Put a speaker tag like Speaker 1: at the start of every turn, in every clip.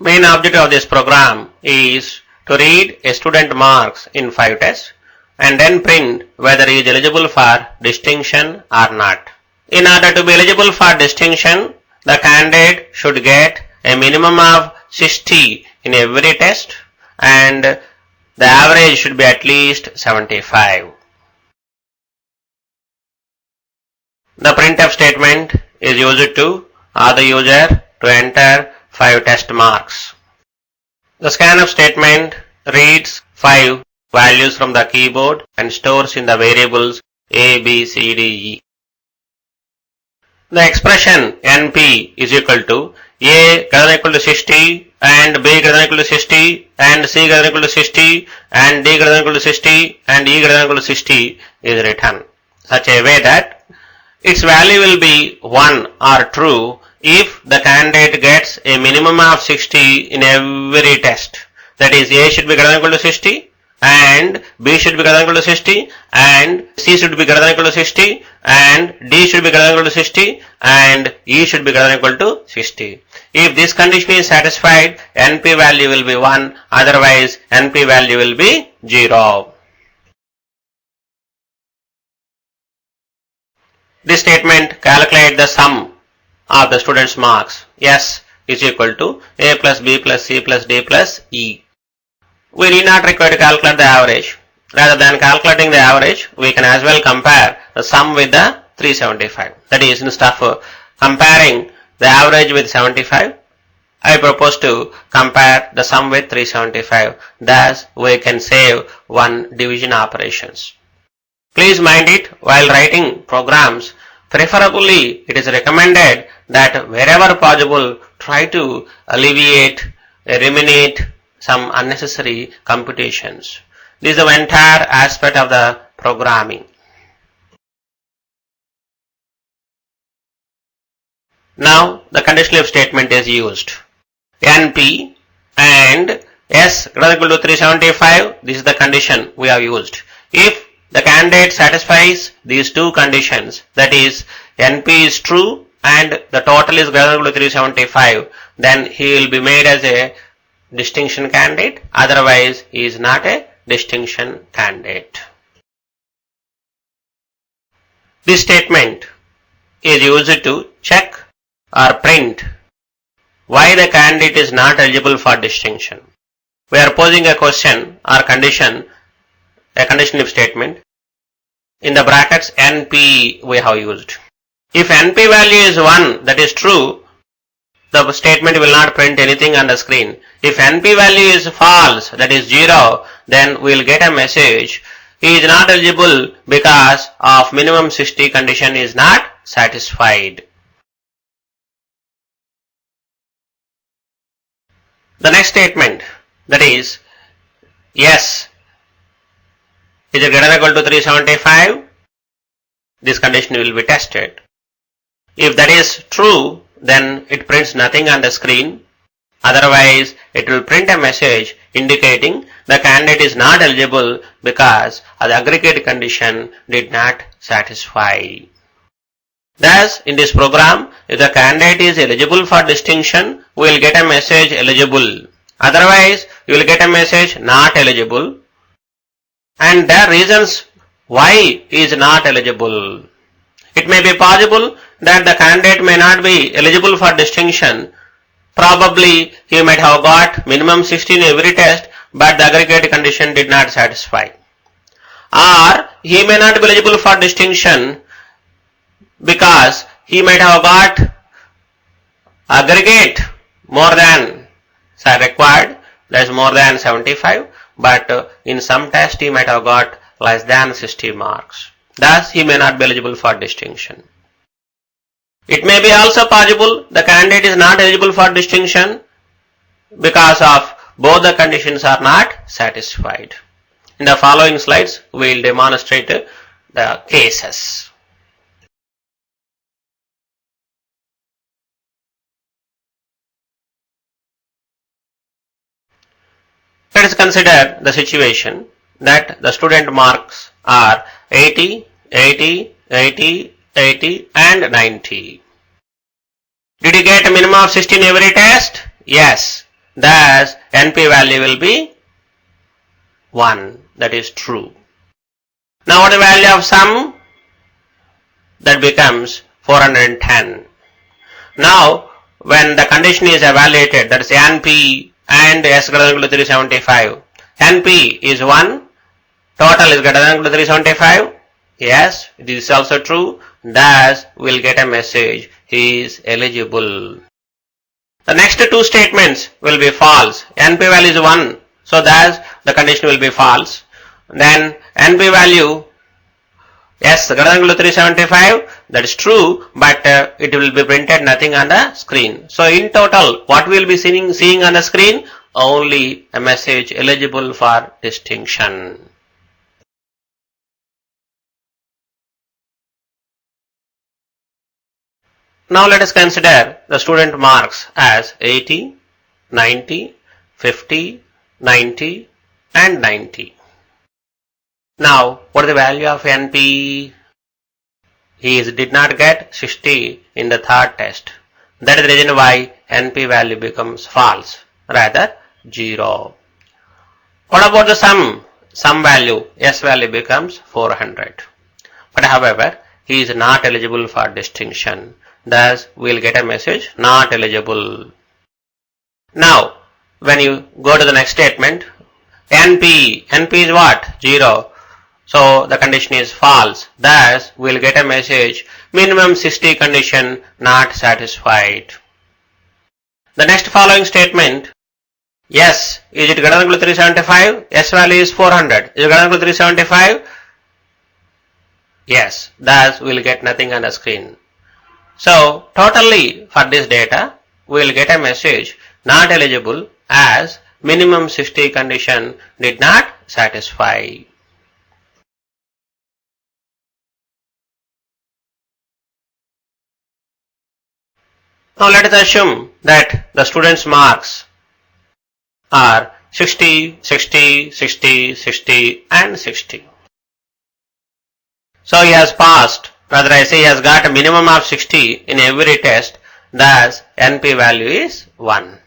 Speaker 1: Main objective of this program is to read a student marks in 5 tests and then print whether he is eligible for distinction or not. In order to be eligible for distinction, the candidate should get a minimum of 60 in every test and the average should be at least 75. The printf statement is used to ask the user to enter 5 test marks. The scanf statement reads 5 values from the keyboard and stores in the variables A, B, C, D, E. The expression NP is equal to A greater than equal to 60 and B greater than equal to 60 and C greater than equal to 60 and D greater than equal to 60 and E greater than equal to 60 is written such a way that its value will be 1 or true if the candidate gets a minimum of 60 in every test. That is, A should be greater than equal to 60 and B should be greater than equal to 60 and C should be greater than equal to 60 and D should be greater than equal to 60 and E should be greater than equal to 60. If this condition is satisfied, NP value will be 1, otherwise NP value will be 0. This statement calculates the sum of the student's marks. S is equal to A plus B plus C plus D plus E. We need not require to calculate the average. Rather than calculating the average, we can as well compare the sum with the 375. That is, instead of comparing the average with 75, I propose to compare the sum with 375. Thus, we can save one division operations. Please mind it while writing programs. Preferably, it is recommended that wherever possible, try to alleviate, eliminate some unnecessary computations. This is the entire aspect of the programming. Now, the conditional if statement is used. NP and S greater than equal to 375, this is the condition we have used. If the candidate satisfies these two conditions, that is, NP is true and the total is greater than equal to 375, then he will be made as a distinction candidate, otherwise he is not a distinction candidate. This statement is used to check or print why the candidate is not eligible for distinction. We are posing a question or condition, a conditional if statement. In the brackets NP we have used. If NP value is 1, that is true, the statement will not print anything on the screen. If NP value is false, that is 0, then we will get a message, he is not eligible because of minimum 60 condition is not satisfied. The next statement, that is, yes, is it greater than equal to 375? This condition will be tested. If that is true, then it prints nothing on the screen. Otherwise, it will print a message indicating the candidate is not eligible because the aggregate condition did not satisfy. Thus, in this program, if the candidate is eligible for distinction, we will get a message eligible. Otherwise, you will get a message not eligible. And there are reasons why he is not eligible. It may be possible that the candidate may not be eligible for distinction. Probably he might have got minimum 60 in every test, but the aggregate condition did not satisfy. Or he may not be eligible for distinction because he might have got aggregate more than required, that is more than 75, but in some test he might have got less than 60 marks. Thus, he may not be eligible for distinction. It may be also possible the candidate is not eligible for distinction because of both the conditions are not satisfied. In the following slides, we will demonstrate the cases. Let us consider the situation that the student marks are 80, 80, 80, 80 and 90. Did you get a minimum of 60 in every test? Yes. thus NP value will be 1. That is true. Now what is the value of sum? That becomes 410. Now when the condition is evaluated, that is NP and S greater than equal to 375, NP is 1, total is greater than equal to 375. Yes, this is also true. Thus we will get a message, he is eligible. The next two statements will be false. NP value is 1, so thus the condition will be false. Then NP value yes greater than equal to 375, that is true, but it will be printed nothing on the screen. So in total what we will be seeing on the screen? Only a message eligible for distinction. Now let us consider the student marks as 80, 90, 50, 90 and 90. Now what is the value of NP? He did not get 60 in the third test. That is the reason why NP value becomes false, rather 0. What about the sum? Sum value, S value becomes 400. But however, he is not eligible for distinction. Thus, we will get a message, not eligible. Now, when you go to the next statement, NP is what? 0. So, the condition is false. Thus, we will get a message, minimum 60 condition not satisfied. The next following statement, yes, is it greater than equal to 375? S value is 400. Is it greater than equal to 375? Yes, thus we will get nothing on the screen. So, totally for this data, we will get a message not eligible as minimum 60 condition did not satisfy. Now let us assume that the student's marks are 60, 60, 60, 60 and 60. So he has passed. Rather I say he has got a minimum of 60 in every test, thus NP value is 1.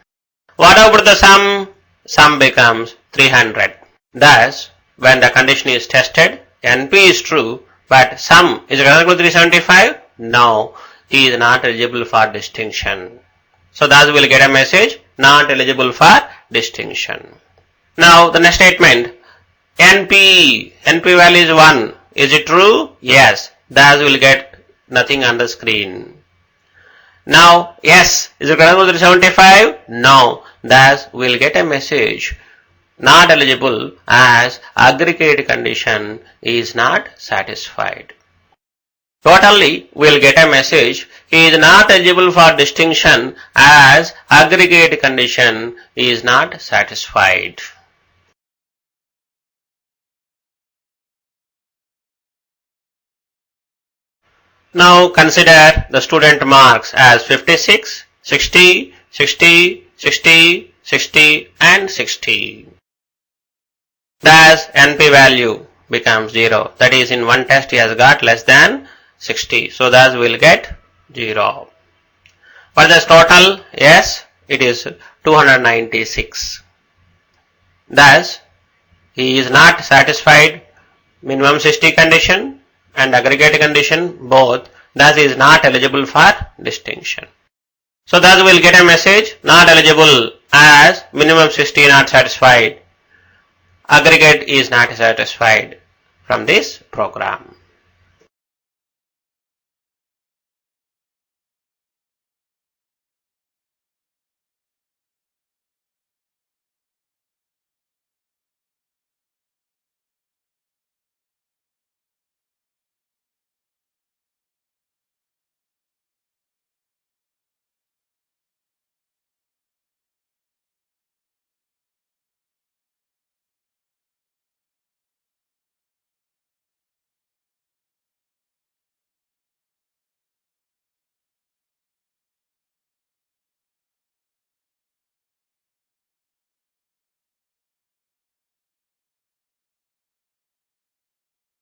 Speaker 1: What about the sum? Sum becomes 300. Thus, when the condition is tested, NP is true, but sum is greater than equal to 375? No, he is not eligible for distinction. So thus we will get a message, not eligible for distinction. Now the next statement, NP value is 1. Is it true? Yes. Thus we will get nothing on the screen. Now, yes, is it greater than 375? No. Thus we will get a message, not eligible as aggregate condition is not satisfied. Totally, we will get a message, he is not eligible for distinction as aggregate condition is not satisfied. Now consider the student marks as 56, 60, 60, 60, 60 and 60. Thus NP value becomes 0. That is, in one test he has got less than 60. So thus we will get 0. For this total, yes, it is 296. Thus, he is not satisfied minimum 60 condition and aggregate condition both, thus he is not eligible for distinction. So thus we will get a message, not eligible as minimum 60 not satisfied, aggregate is not satisfied from this program.